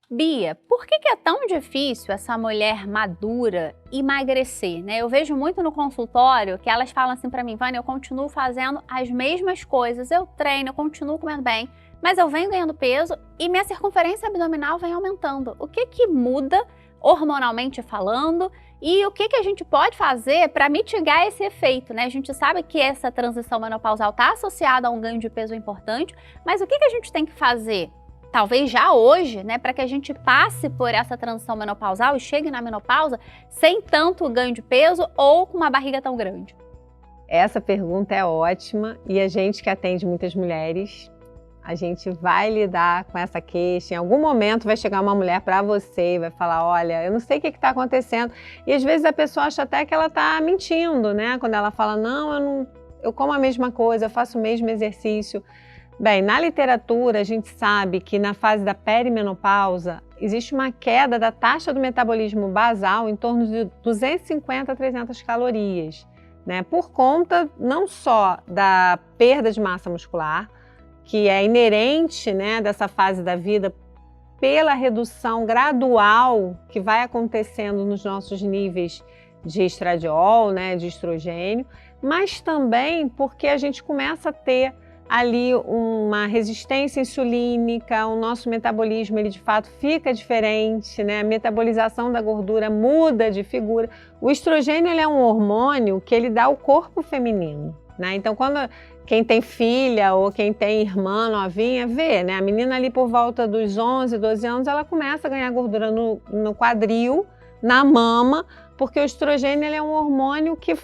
Bia, por que é tão difícil essa mulher madura emagrecer, né? Eu vejo muito no consultório que elas falam assim pra mim, Vânia, eu continuo fazendo as mesmas coisas, eu treino, eu continuo comendo bem, mas eu venho ganhando peso e minha circunferência abdominal vem aumentando. O que muda hormonalmente falando e o que a gente pode fazer para mitigar esse efeito, né? A gente sabe que essa transição menopausal está associada a um ganho de peso importante, mas o que a gente tem que fazer? Talvez já hoje, né, para que a gente passe por essa transição menopausal e chegue na menopausa sem tanto ganho de peso ou com uma barriga tão grande? Essa pergunta é ótima e a gente que atende muitas mulheres, a gente vai lidar com essa queixa. Em algum momento vai chegar uma mulher para você e vai falar, olha, eu não sei o que está acontecendo. E às vezes a pessoa acha até que ela está mentindo, né? Quando ela fala, não, eu como a mesma coisa, eu faço o mesmo exercício. Bem, na literatura a gente sabe que na fase da perimenopausa existe uma queda da taxa do metabolismo basal em torno de 250 a 300 calorias, né? Por conta não só da perda de massa muscular, que é inerente, né, dessa fase da vida, pela redução gradual que vai acontecendo nos nossos níveis de estradiol, né, de estrogênio, mas também porque a gente começa a ter ali uma resistência insulínica, o nosso metabolismo ele de fato fica diferente, né? A metabolização da gordura muda de figura. O estrogênio ele é um hormônio que ele dá ao corpo feminino, né? Então quem tem filha ou quem tem irmã novinha vê, né? A menina ali por volta dos 11, 12 anos ela começa a ganhar gordura no quadril, na mama, porque o estrogênio ele é um hormônio que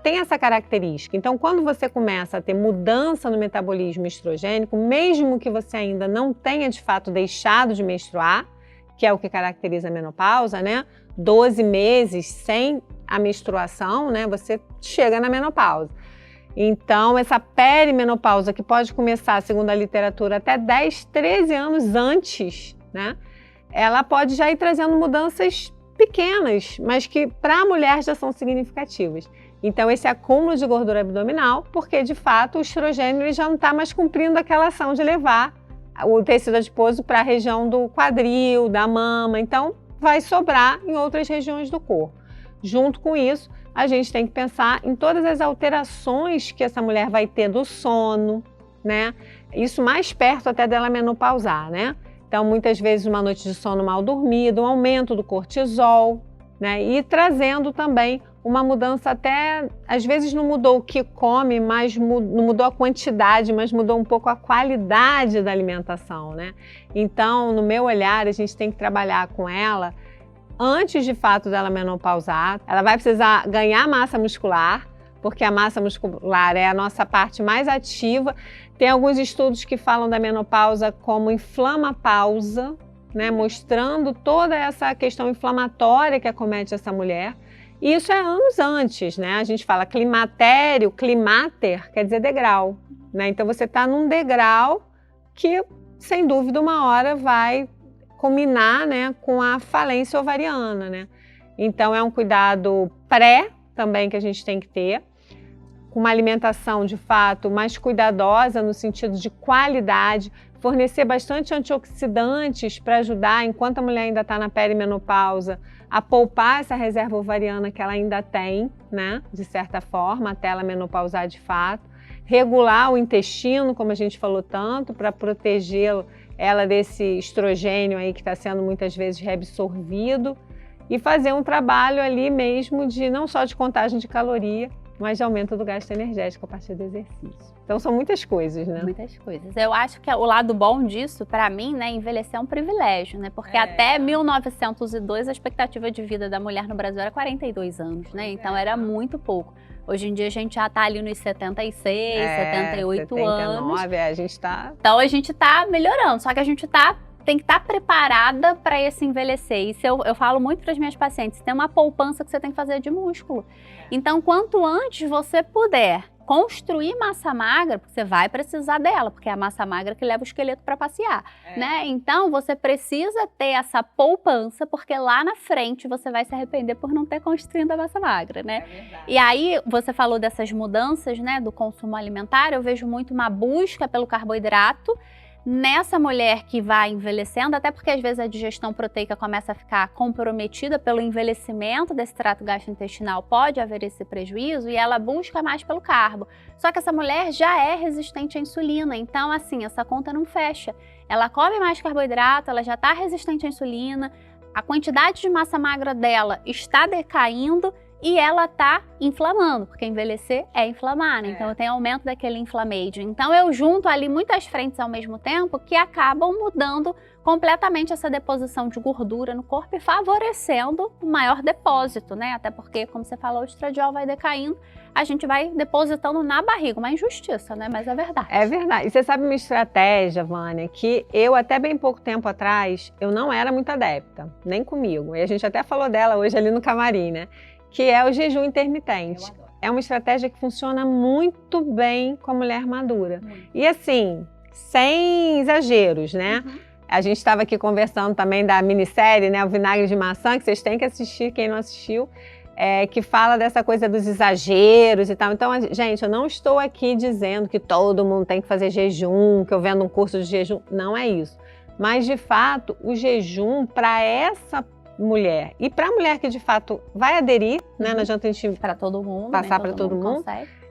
tem essa característica. Então, quando você começa a ter mudança no metabolismo estrogênico, mesmo que você ainda não tenha de fato deixado de menstruar, que é o que caracteriza a menopausa, né? 12 meses sem a menstruação, né? Você chega na menopausa. Então, essa perimenopausa, que pode começar, segundo a literatura, até 10, 13 anos antes, né? Ela pode já ir trazendo mudanças pequenas, mas que para a mulher já são significativas. Então esse acúmulo de gordura abdominal, porque de fato o estrogênio ele já não está mais cumprindo aquela ação de levar o tecido adiposo para a região do quadril, da mama, então vai sobrar em outras regiões do corpo. Junto com isso, a gente tem que pensar em todas as alterações que essa mulher vai ter do sono, né? Isso mais perto até dela menopausar, né? Então, muitas vezes, uma noite de sono mal dormido, um aumento do cortisol, né? E trazendo também uma mudança até, às vezes não mudou o que come, mas não mudou a quantidade, mas mudou um pouco a qualidade da alimentação, né? Então, no meu olhar, a gente tem que trabalhar com ela antes de fato dela menopausar. Ela vai precisar ganhar massa muscular, porque a massa muscular é a nossa parte mais ativa. Tem alguns estudos que falam da menopausa como inflamapausa, né, mostrando toda essa questão inflamatória que acomete essa mulher. E isso é anos antes, né? A gente fala climatério, climater, quer dizer degrau, né? Então você está num degrau que, sem dúvida, uma hora vai culminar, né, com a falência ovariana, né? Então é um cuidado pré também que a gente tem que ter, com uma alimentação de fato mais cuidadosa no sentido de qualidade, fornecer bastante antioxidantes para ajudar, enquanto a mulher ainda está na perimenopausa, a poupar essa reserva ovariana que ela ainda tem, né, de certa forma, até ela menopausar de fato, regular o intestino, como a gente falou tanto, para protegê-lo, ela desse estrogênio aí que está sendo muitas vezes reabsorvido, e fazer um trabalho ali mesmo de não só de contagem de caloria, mas de aumento do gasto energético a partir do exercício. Então são muitas coisas, né? Muitas coisas. Eu acho que o lado bom disso, para mim, né, envelhecer é um privilégio, né? Porque até 1902 a expectativa de vida da mulher no Brasil era 42 anos, né? Então era muito pouco. Hoje em dia a gente já tá ali nos 76, 78 anos. 79, a gente tá... Então a gente tá melhorando, só que a gente tem que estar preparada para esse envelhecer. Isso eu falo muito para as minhas pacientes, tem uma poupança que você tem que fazer de músculo. Então, quanto antes você puder construir massa magra, porque você vai precisar dela, porque é a massa magra que leva o esqueleto para passear, né? Então, você precisa ter essa poupança, porque lá na frente você vai se arrepender por não ter construído a massa magra, né? E aí, você falou dessas mudanças, né, do consumo alimentar, eu vejo muito uma busca pelo carboidrato, Nessa mulher que vai envelhecendo, até porque às vezes a digestão proteica começa a ficar comprometida pelo envelhecimento desse trato gastrointestinal, pode haver esse prejuízo e ela busca mais pelo carbo. Só que essa mulher já é resistente à insulina, então assim, essa conta não fecha. Ela come mais carboidrato, ela já está resistente à insulina, a quantidade de massa magra dela está decaindo e ela está inflamando, porque envelhecer é inflamar, né? Então eu tenho aumento daquele inflamédio. Então eu junto ali muitas frentes ao mesmo tempo que acabam mudando completamente essa deposição de gordura no corpo e favorecendo o maior depósito, né? Até porque, como você falou, o estradiol vai decaindo, a gente vai depositando na barriga, uma injustiça, né? Mas é verdade. É verdade. E você sabe uma estratégia, Vânia, que eu até bem pouco tempo atrás, eu não era muito adepta, nem comigo. E a gente até falou dela hoje ali no camarim, né? Que é o jejum intermitente. É uma estratégia que funciona muito bem com a mulher madura. E assim, sem exageros, né? A gente estava aqui conversando também da minissérie, né? O Vinagre de Maçã, que vocês têm que assistir, quem não assistiu, que fala dessa coisa dos exageros e tal. Então, gente, eu não estou aqui dizendo que todo mundo tem que fazer jejum, que eu vendo um curso de jejum. Não é isso. Mas, de fato, o jejum para essa mulher e para a mulher que de fato vai aderir, né? Não adianta a gente para todo mundo, passar para todo mundo,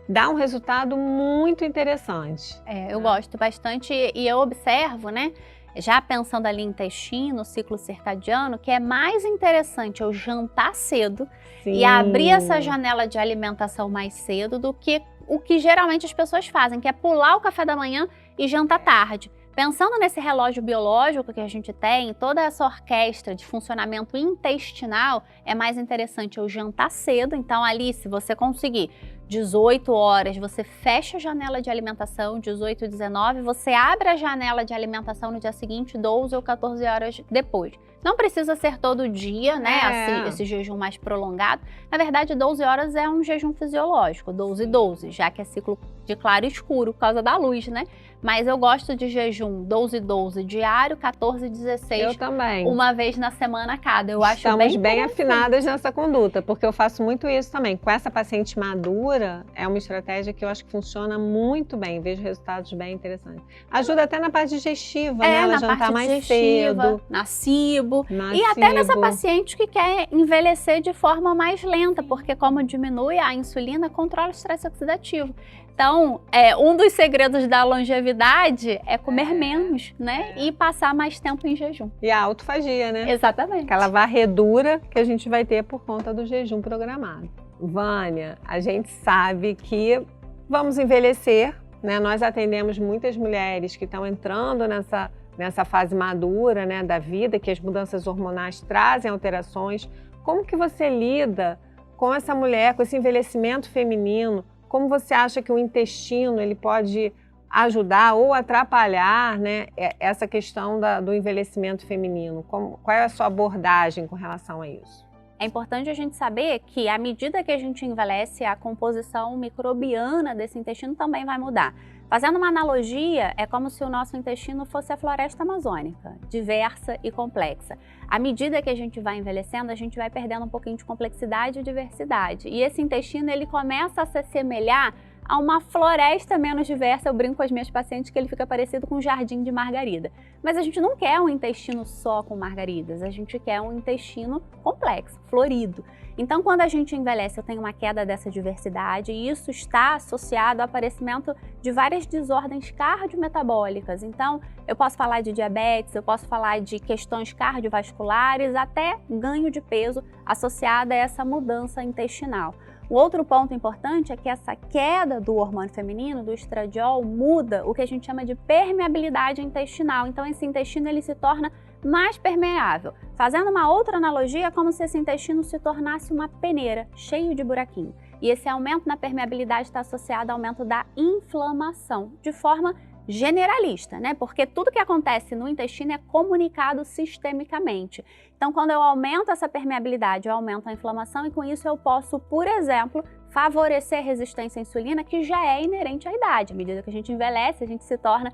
dá um resultado muito interessante. Eu gosto bastante e eu observo, né? Já pensando ali em intestino, ciclo circadiano, que é mais interessante eu jantar cedo e abrir essa janela de alimentação mais cedo do que o que geralmente as pessoas fazem, que é pular o café da manhã e jantar tarde. Pensando nesse relógio biológico que a gente tem, toda essa orquestra de funcionamento intestinal, é mais interessante eu jantar cedo. Então ali, se você conseguir 18 horas, você fecha a janela de alimentação, 18, 19, você abre a janela de alimentação no dia seguinte, 12 ou 14 horas depois. Não precisa ser todo dia, né, esse jejum mais prolongado. Na verdade, 12 horas é um jejum fisiológico, 12 e 12, já que é ciclo de claro e escuro por causa da luz, né? Mas eu gosto de jejum 12 e 12 diário, 14 e 16. Eu também. Uma vez na semana cada. Eu acho Estamos bem afinadas nessa conduta, porque eu faço muito isso também. Com essa paciente madura, é uma estratégia que eu acho que funciona muito bem. Vejo resultados bem interessantes. Ajuda até na parte digestiva, né? Ela jantar mais cedo. Na cibo. E até nessa paciente que quer envelhecer de forma mais lenta, porque como diminui a insulina, controla o estresse oxidativo. Então, um dos segredos da longevidade é comer menos, né? E passar mais tempo em jejum. E a autofagia, né? Exatamente. Aquela varredura que a gente vai ter por conta do jejum programado. Vânia, a gente sabe que vamos envelhecer, né? Nós atendemos muitas mulheres que estão entrando nessa fase madura, né, da vida, que as mudanças hormonais trazem alterações. Como que você lida com essa mulher, com esse envelhecimento feminino? Como você acha que o intestino ele pode ajudar ou atrapalhar, né, essa questão do envelhecimento feminino? Qual é a sua abordagem com relação a isso? É importante a gente saber que à medida que a gente envelhece, a composição microbiana desse intestino também vai mudar. Fazendo uma analogia, é como se o nosso intestino fosse a floresta amazônica, diversa e complexa. À medida que a gente vai envelhecendo, a gente vai perdendo um pouquinho de complexidade e diversidade. E esse intestino, ele começa a se assemelhar a uma floresta menos diversa. Eu brinco com as minhas pacientes que ele fica parecido com um jardim de margarida. Mas a gente não quer um intestino só com margaridas, a gente quer um intestino complexo, florido. Então, quando a gente envelhece, eu tenho uma queda dessa diversidade e isso está associado ao aparecimento de várias desordens cardiometabólicas. Então, eu posso falar de diabetes, eu posso falar de questões cardiovasculares, até ganho de peso associado a essa mudança intestinal. O outro ponto importante é que essa queda do hormônio feminino, do estradiol, muda o que a gente chama de permeabilidade intestinal. Então, esse intestino ele se torna mais permeável. Fazendo uma outra analogia, é como se esse intestino se tornasse uma peneira, cheio de buraquinho. E esse aumento na permeabilidade está associado ao aumento da inflamação, de forma generalista, né? Porque tudo que acontece no intestino é comunicado sistemicamente. Então, quando eu aumento essa permeabilidade, eu aumento a inflamação e com isso eu posso, por exemplo, favorecer a resistência à insulina, que já é inerente à idade. À medida que a gente envelhece, a gente se torna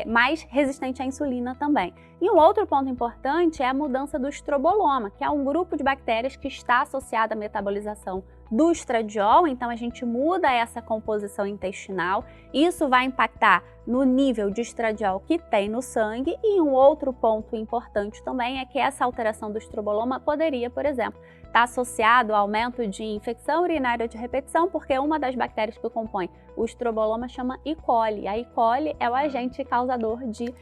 mais resistente à insulina também. E um outro ponto importante é a mudança do estroboloma, que é um grupo de bactérias que está associado à metabolização do estradiol, então a gente muda essa composição intestinal, isso vai impactar no nível de estradiol que tem no sangue. E um outro ponto importante também é que essa alteração do estroboloma poderia, por exemplo, estar associado ao aumento de infecção urinária de repetição, porque uma das bactérias que compõe o estroboloma chama E. coli. A E. coli é o agente causador de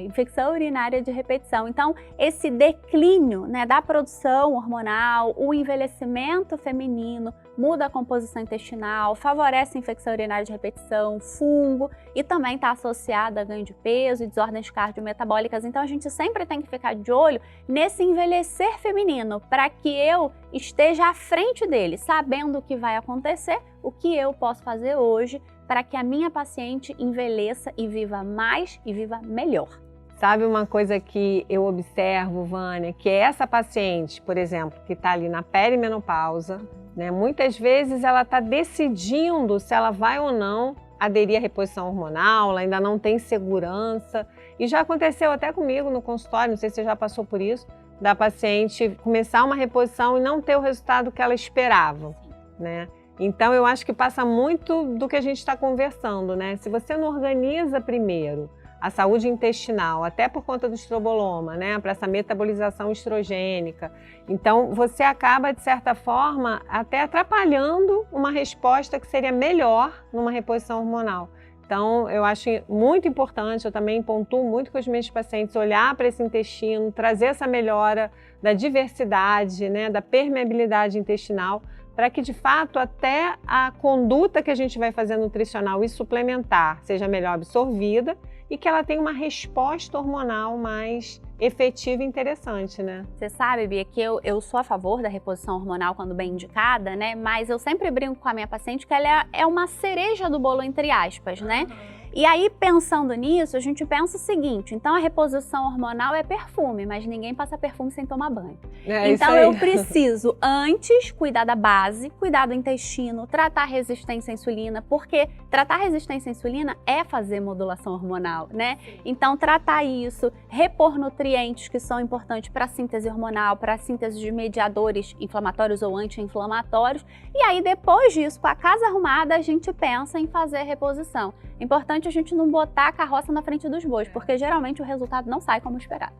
infecção urinária de repetição. Então, esse declínio, né, da produção hormonal, o envelhecimento feminino, muda a composição intestinal, favorece a infecção urinária de repetição, fungo, e também está associada a ganho de peso e desordens cardiometabólicas. Então, a gente sempre tem que ficar de olho nesse envelhecer feminino, para que eu esteja à frente dele, sabendo o que vai acontecer, o que eu posso fazer hoje para que a minha paciente envelheça e viva mais e viva melhor. Sabe uma coisa que eu observo, Vânia, que essa paciente, por exemplo, que está ali na perimenopausa, né, muitas vezes ela está decidindo se ela vai ou não aderir à reposição hormonal, ela ainda não tem segurança. E já aconteceu até comigo no consultório, não sei se você já passou por isso, da paciente começar uma reposição e não ter o resultado que ela esperava, né? Então, eu acho que passa muito do que a gente está conversando, né? Se você não organiza primeiro a saúde intestinal, até por conta do estroboloma, né? Para essa metabolização estrogênica, então você acaba, de certa forma, até atrapalhando uma resposta que seria melhor numa reposição hormonal. Então, eu acho muito importante, eu também pontuo muito com os meus pacientes, olhar para esse intestino, trazer essa melhora da diversidade, né? Da permeabilidade intestinal, para que, de fato, até a conduta que a gente vai fazer nutricional e suplementar seja melhor absorvida e que ela tenha uma resposta hormonal mais efetiva e interessante, né? Você sabe, Bia, que eu sou a favor da reposição hormonal quando bem indicada, né? Mas eu sempre brinco com a minha paciente que ela é uma cereja do bolo, entre aspas, né? E aí, pensando nisso, a gente pensa o seguinte: então a reposição hormonal é perfume, mas ninguém passa perfume sem tomar banho. Então eu preciso antes cuidar da base, cuidar do intestino, tratar a resistência à insulina, porque tratar a resistência à insulina é fazer modulação hormonal, né? Então tratar isso, repor nutrientes que são importantes para a síntese hormonal, para a síntese de mediadores inflamatórios ou anti-inflamatórios. E aí, depois disso, com a casa arrumada, a gente pensa em fazer a reposição. Importante a gente não botar a carroça na frente dos bois, porque geralmente o resultado não sai como esperado.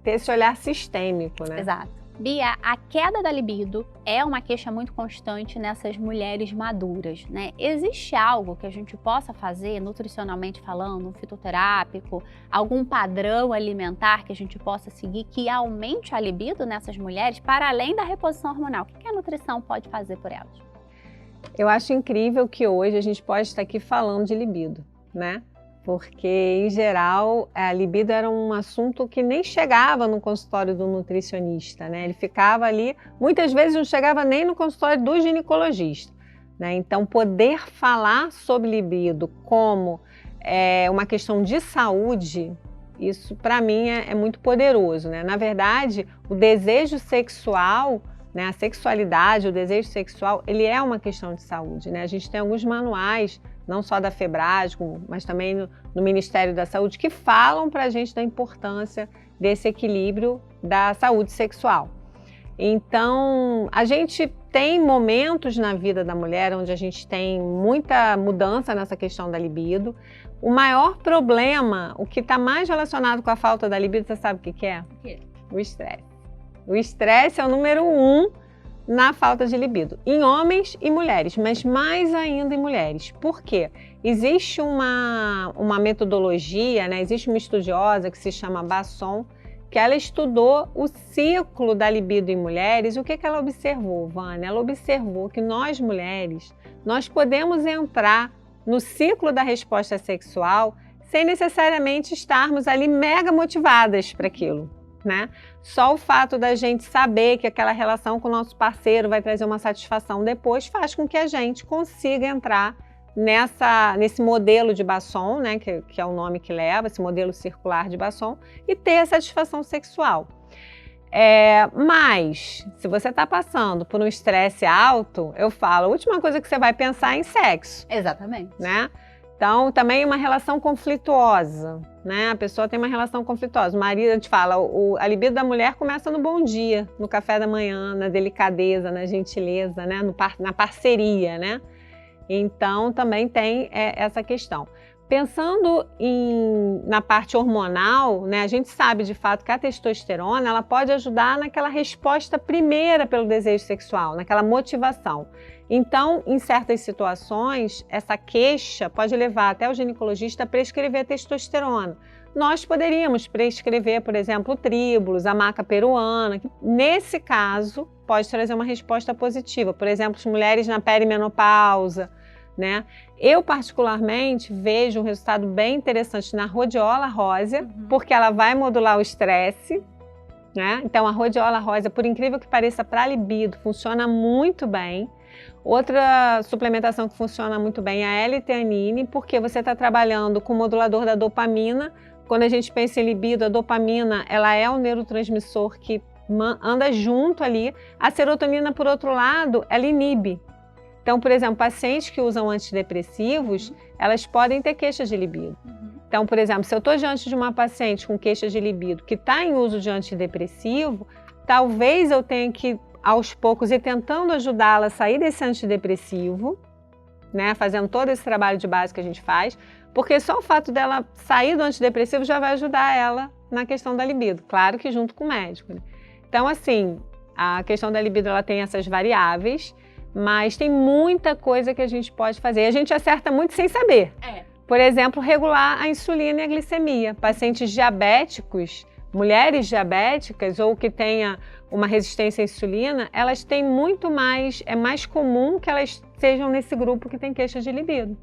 Ter esse olhar sistêmico, né? Exato. Bia, a queda da libido é uma queixa muito constante nessas mulheres maduras, né? Existe algo que a gente possa fazer, nutricionalmente falando, um fitoterápico, algum padrão alimentar que a gente possa seguir que aumente a libido nessas mulheres, para além da reposição hormonal? O que a nutrição pode fazer por elas? Eu acho incrível que hoje a gente pode estar aqui falando de libido, né? Porque, em geral, a libido era um assunto que nem chegava no consultório do nutricionista, né? Ele ficava ali, muitas vezes não chegava nem no consultório do ginecologista, né? Então, poder falar sobre libido como uma questão de saúde, isso para mim é muito poderoso, né? Na verdade, o desejo sexual, né, a sexualidade, o desejo sexual, ele é uma questão de saúde, né? A gente tem alguns manuais, não só da Febrasgo, mas também no Ministério da Saúde, que falam para a gente da importância desse equilíbrio da saúde sexual. Então, a gente tem momentos na vida da mulher onde a gente tem muita mudança nessa questão da libido. O maior problema, o que está mais relacionado com a falta da libido, você sabe o que é? O quê? O estresse. O estresse é o número 1 na falta de libido, em homens e mulheres, mas mais ainda em mulheres. Por quê? Existe uma metodologia, né? Existe uma estudiosa que se chama Basson, que ela estudou o ciclo da libido em mulheres. O que ela observou, Vânia? Ela observou que nós mulheres, nós podemos entrar no ciclo da resposta sexual sem necessariamente estarmos ali mega motivadas para aquilo, né? Só o fato da gente saber que aquela relação com o nosso parceiro vai trazer uma satisfação depois faz com que a gente consiga entrar nesse modelo de Basson, né, que é o nome que leva, esse modelo circular de Basson, e ter a satisfação sexual. Mas, se você está passando por um estresse alto, eu falo, a última coisa que você vai pensar é em sexo. Exatamente. Né? Então, também uma relação conflituosa, né? A pessoa tem uma relação conflituosa. O marido, a gente fala, a libido da mulher começa no bom dia, no café da manhã, na delicadeza, na gentileza, né? Na parceria, né? Então, também tem essa questão. Pensando na parte hormonal, né, a gente sabe de fato que a testosterona ela pode ajudar naquela resposta primeira pelo desejo sexual, naquela motivação. Então, em certas situações, essa queixa pode levar até o ginecologista a prescrever testosterona. Nós poderíamos prescrever, por exemplo, o tríbulos, a maca peruana, que nesse caso pode trazer uma resposta positiva. Por exemplo, as mulheres na perimenopausa, né? Eu particularmente vejo um resultado bem interessante na rhodiola rósea, porque ela vai modular o estresse, né? Então a rhodiola rósea, por incrível que pareça, para libido, funciona muito bem. Outra suplementação que funciona muito bem é a L-teanine, porque você está trabalhando com o modulador da dopamina. Quando a gente pensa em libido, a dopamina ela é um neurotransmissor que anda junto ali. A serotonina, por outro lado, ela inibe. Então, por exemplo, pacientes que usam antidepressivos, elas podem ter queixa de libido. Então, por exemplo, se eu estou diante de uma paciente com queixa de libido que está em uso de antidepressivo, talvez eu tenha que, aos poucos, ir tentando ajudá-la a sair desse antidepressivo, né, fazendo todo esse trabalho de base que a gente faz, porque só o fato dela sair do antidepressivo já vai ajudar ela na questão da libido, claro que junto com o médico, né? Então, assim, a questão da libido ela tem essas variáveis, mas tem muita coisa que a gente pode fazer. E a gente acerta muito sem saber. Por exemplo, regular a insulina e a glicemia. Pacientes diabéticos, mulheres diabéticas ou que tenha uma resistência à insulina, elas têm muito mais, é mais comum que elas sejam nesse grupo que tem queixa de libido.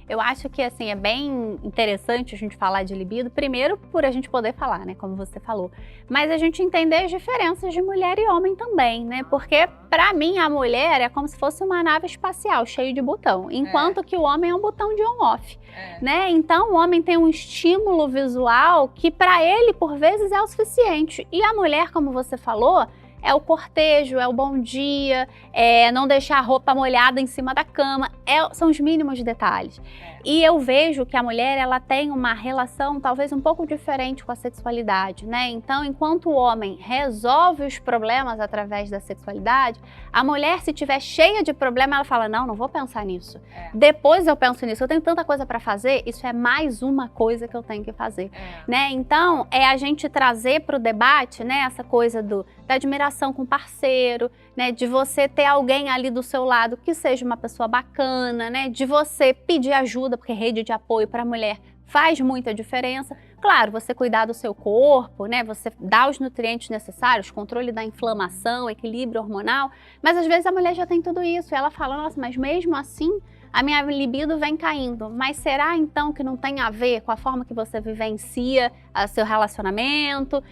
Eu acho que assim é bem interessante a gente falar de libido, primeiro por a gente poder falar, né, como você falou, mas a gente entender as diferenças de mulher e homem também, né? Porque para mim a mulher é como se fosse uma nave espacial cheia de botão, enquanto que o homem é um botão de on/off, né? Então o homem tem um estímulo visual que para ele por vezes é o suficiente e a mulher, como você falou, é o cortejo, é o bom dia, é não deixar a roupa molhada em cima da cama, são os mínimos detalhes. E eu vejo que a mulher ela tem uma relação talvez um pouco diferente com a sexualidade, né? Então, enquanto o homem resolve os problemas através da sexualidade, a mulher, se tiver cheia de problema, ela fala, não vou pensar nisso. Depois eu penso nisso, eu tenho tanta coisa para fazer, isso é mais uma coisa que eu tenho que fazer, né? Então, é a gente trazer para o debate, né, essa coisa da admiração com o parceiro, né, de você ter alguém ali do seu lado que seja uma pessoa bacana, né, de você pedir ajuda, porque rede de apoio para a mulher faz muita diferença. Claro, você cuidar do seu corpo, né, você dar os nutrientes necessários, controle da inflamação, equilíbrio hormonal, mas às vezes a mulher já tem tudo isso e ela fala, nossa, mas mesmo assim a minha libido vem caindo. Mas será então que não tem a ver com a forma que você vivencia seu relacionamento?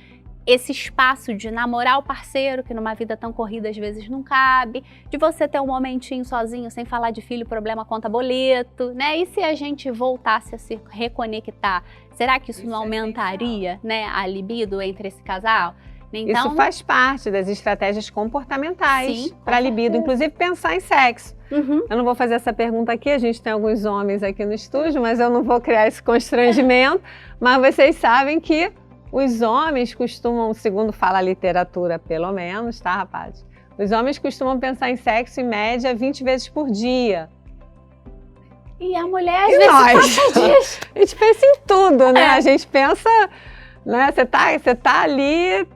Esse espaço de namorar o parceiro, que numa vida tão corrida às vezes não cabe, de você ter um momentinho sozinho, sem falar de filho, problema, conta, boleto, né? E se a gente voltasse a se reconectar, será que isso não aumentaria, né, a libido entre esse casal? Então, isso faz parte das estratégias comportamentais para libido, inclusive pensar em sexo. Eu não vou fazer essa pergunta aqui, a gente tem alguns homens aqui no estúdio, mas eu não vou criar esse constrangimento, mas vocês sabem que os homens costumam, segundo fala a literatura pelo menos, tá, rapaz? Os homens costumam pensar em sexo em média 20 vezes por dia. E a mulher às vezes passa dias. A gente pensa em tudo, né? A gente pensa, né? Você tá ali,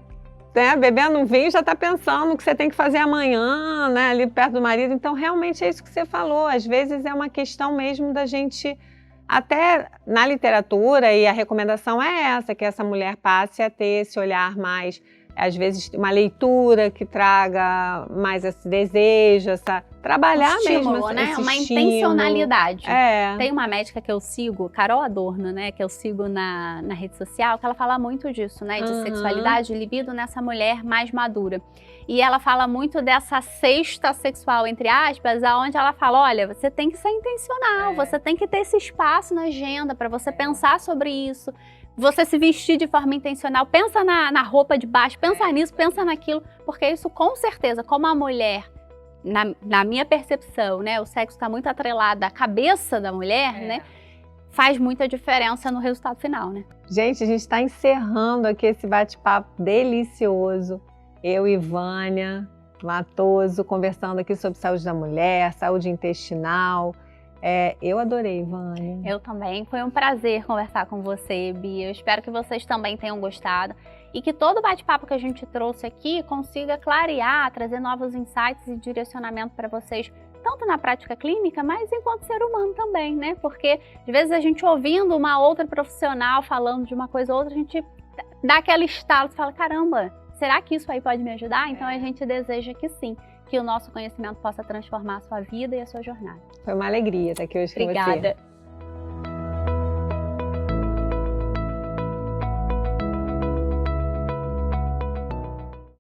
né, bebendo um vinho, já tá pensando no que você tem que fazer amanhã, né? Ali perto do marido. Então, realmente é isso que você falou. Às vezes é uma questão mesmo da gente... Até na literatura, e a recomendação é essa, que essa mulher passe a ter esse olhar mais, às vezes uma leitura que traga mais esse desejo, trabalhar estímulo, mesmo né? esse uma estímulo. Intencionalidade. Tem uma médica que eu sigo, Carol Adorno, né, que eu sigo na rede social, que ela fala muito disso, né, de sexualidade e libido nessa mulher mais madura. E ela fala muito dessa cesta sexual, entre aspas, aonde ela fala, olha, você tem que ser intencional, você tem que ter esse espaço na agenda para você pensar sobre isso, você se vestir de forma intencional, pensa na roupa de baixo, pensa nisso, pensa naquilo, porque isso com certeza, como a mulher na minha percepção, né, o sexo está muito atrelado à cabeça da mulher, né, faz muita diferença no resultado final, né? Gente, a gente está encerrando aqui esse bate-papo delicioso. Eu e Vânia Matoso conversando aqui sobre saúde da mulher, saúde intestinal. Eu adorei, Vânia. Eu também. Foi um prazer conversar com você, Bia. Eu espero que vocês também tenham gostado e que todo bate-papo que a gente trouxe aqui consiga clarear, trazer novos insights e direcionamento para vocês, tanto na prática clínica, mas enquanto ser humano também, né? Porque, às vezes, a gente ouvindo uma outra profissional falando de uma coisa ou outra, a gente dá aquele estalo e fala, caramba, será que isso aí pode me ajudar? Então, a gente deseja que sim, que o nosso conhecimento possa transformar a sua vida e a sua jornada. Foi uma alegria estar aqui hoje com você. Obrigada.